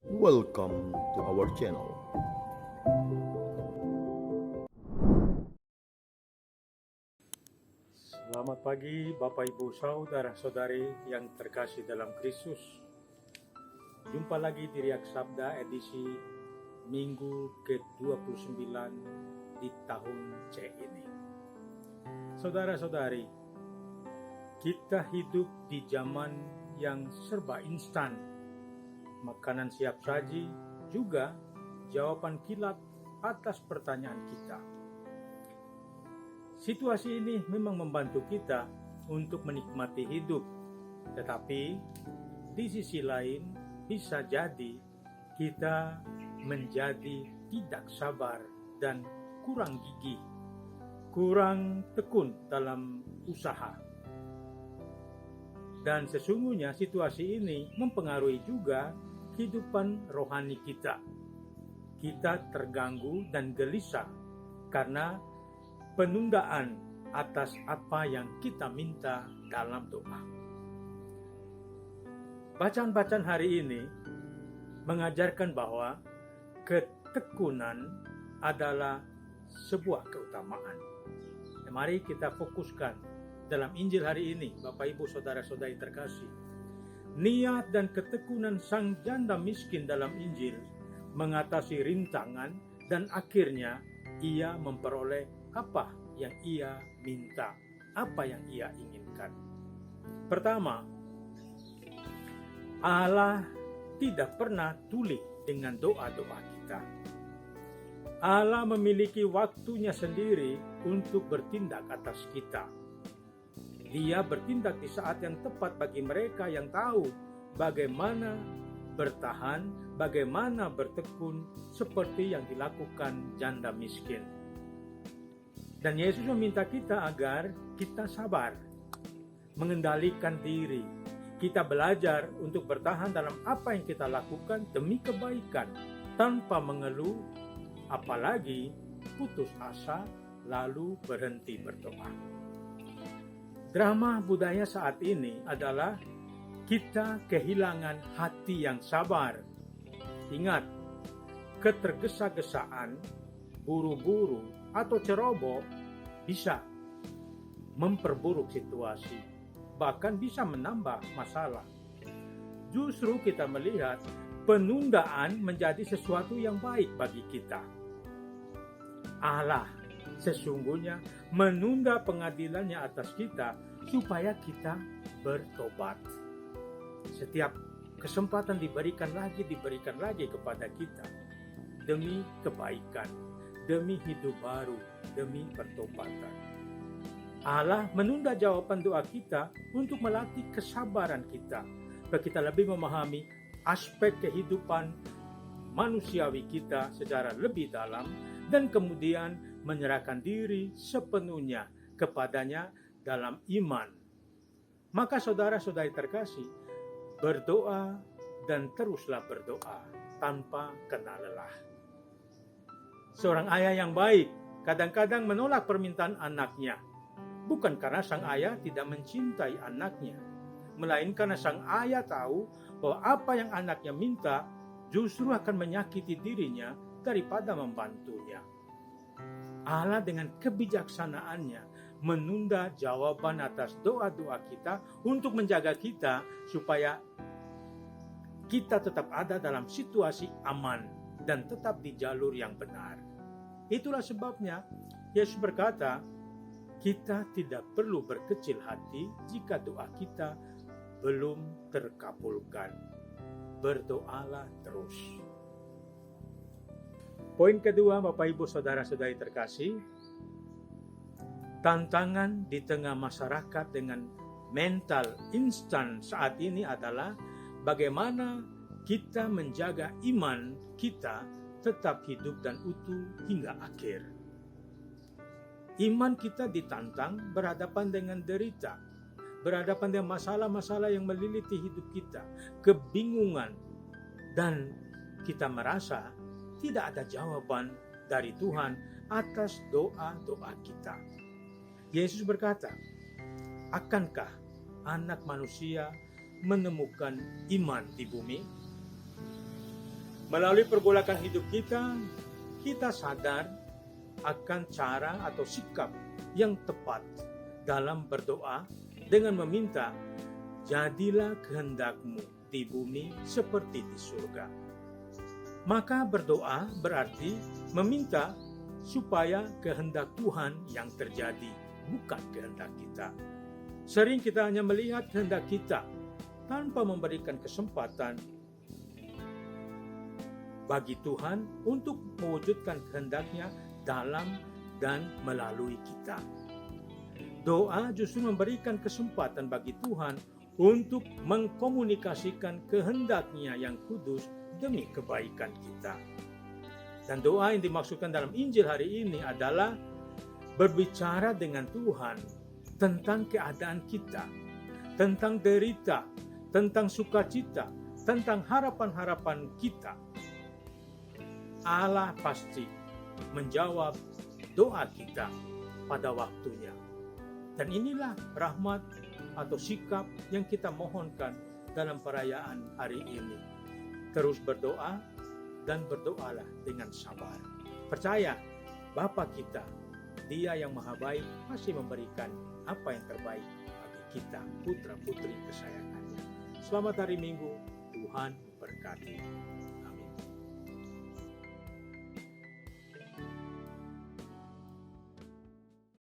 Welcome to our channel. Selamat pagi Bapak Ibu Saudara-saudari yang terkasih dalam Kristus. Jumpa lagi di Riak Sabda edisi Minggu ke-29 di tahun C ini. Saudara-saudari, kita hidup di zaman yang serba instan. Makanan siap saji, juga jawaban kilat atas pertanyaan kita. Situasi ini memang membantu kita untuk menikmati hidup, tetapi di sisi lain bisa jadi kita menjadi tidak sabar dan kurang gigih, kurang tekun dalam usaha. Dan sesungguhnya situasi ini mempengaruhi juga kehidupan rohani kita. Kita terganggu dan gelisah karena penundaan atas apa yang kita minta dalam doa. Bacaan-bacaan hari ini mengajarkan bahwa ketekunan adalah sebuah keutamaan. Mari kita fokuskan dalam Injil hari ini, Bapak Ibu Saudara-saudari terkasih. Niat dan ketekunan sang janda miskin dalam Injil mengatasi rintangan dan akhirnya ia memperoleh apa yang ia minta, apa yang ia inginkan. Pertama, Allah tidak pernah tuli dengan doa-doa kita. Allah memiliki waktunya sendiri untuk bertindak atas kita. Dia bertindak di saat yang tepat bagi mereka yang tahu bagaimana bertahan, bagaimana bertekun seperti yang dilakukan janda miskin. Dan Yesus meminta kita agar kita sabar, mengendalikan diri. Kita belajar untuk bertahan dalam apa yang kita lakukan demi kebaikan, tanpa mengeluh, apalagi putus asa lalu berhenti berdoa. Drama budaya saat ini adalah kita kehilangan hati yang sabar. Ingat, ketergesa-gesaan, buru-buru, atau ceroboh bisa memperburuk situasi, bahkan bisa menambah masalah. Justru kita melihat penundaan menjadi sesuatu yang baik bagi kita. Allah sesungguhnya menunda pengadilannya atas kita supaya kita bertobat. Setiap kesempatan diberikan lagi kepada kita demi kebaikan, demi hidup baru, demi pertobatan. Allah menunda jawaban doa kita untuk melatih kesabaran kita, supaya kita lebih memahami aspek kehidupan manusiawi kita secara lebih dalam dan kemudian menyerahkan diri sepenuhnya kepadanya dalam iman. Maka saudara-saudari terkasih, berdoa dan teruslah berdoa tanpa kenal lelah. Seorang ayah yang baik kadang-kadang menolak permintaan anaknya, bukan karena sang ayah tidak mencintai anaknya, melainkan karena sang ayah tahu bahwa apa yang anaknya minta justru akan menyakiti dirinya daripada membantunya. Allah dengan kebijaksanaannya menunda jawaban atas doa-doa kita untuk menjaga kita supaya kita tetap ada dalam situasi aman dan tetap di jalur yang benar. Itulah sebabnya Yesus berkata, kita tidak perlu berkecil hati jika doa kita belum terkabulkan. Berdoalah terus. Poin kedua, Bapak Ibu Saudara-saudari terkasih, tantangan di tengah masyarakat dengan mental instan saat ini adalah bagaimana kita menjaga iman kita tetap hidup dan utuh hingga akhir. Iman kita ditantang berhadapan dengan derita, berhadapan dengan masalah-masalah yang meliliti hidup kita, kebingungan, dan kita merasa tidak ada jawaban dari Tuhan atas doa-doa kita. Yesus berkata, akankah anak manusia menemukan iman di bumi? Melalui pergolakan hidup kita, kita sadar akan cara atau sikap yang tepat dalam berdoa dengan meminta, jadilah kehendak-Mu di bumi seperti di surga. Maka berdoa berarti meminta supaya kehendak Tuhan yang terjadi, bukan kehendak kita. Sering kita hanya melihat kehendak kita tanpa memberikan kesempatan bagi Tuhan untuk mewujudkan kehendak-Nya dalam dan melalui kita. Doa justru memberikan kesempatan bagi Tuhan untuk mengkomunikasikan kehendak-Nya yang kudus demi kebaikan kita. Dan doa yang dimaksudkan dalam Injil hari ini adalah berbicara dengan Tuhan tentang keadaan kita, tentang derita, tentang sukacita, tentang harapan-harapan kita. Allah pasti menjawab doa kita pada waktunya. Dan inilah rahmat atau sikap yang kita mohonkan dalam perayaan hari ini. Terus berdoa dan berdoalah dengan sabar. Percaya Bapa kita, Dia yang Maha Baik, masih memberikan apa yang terbaik bagi kita, putra-putri kesayangannya. Selamat hari Minggu, Tuhan berkati.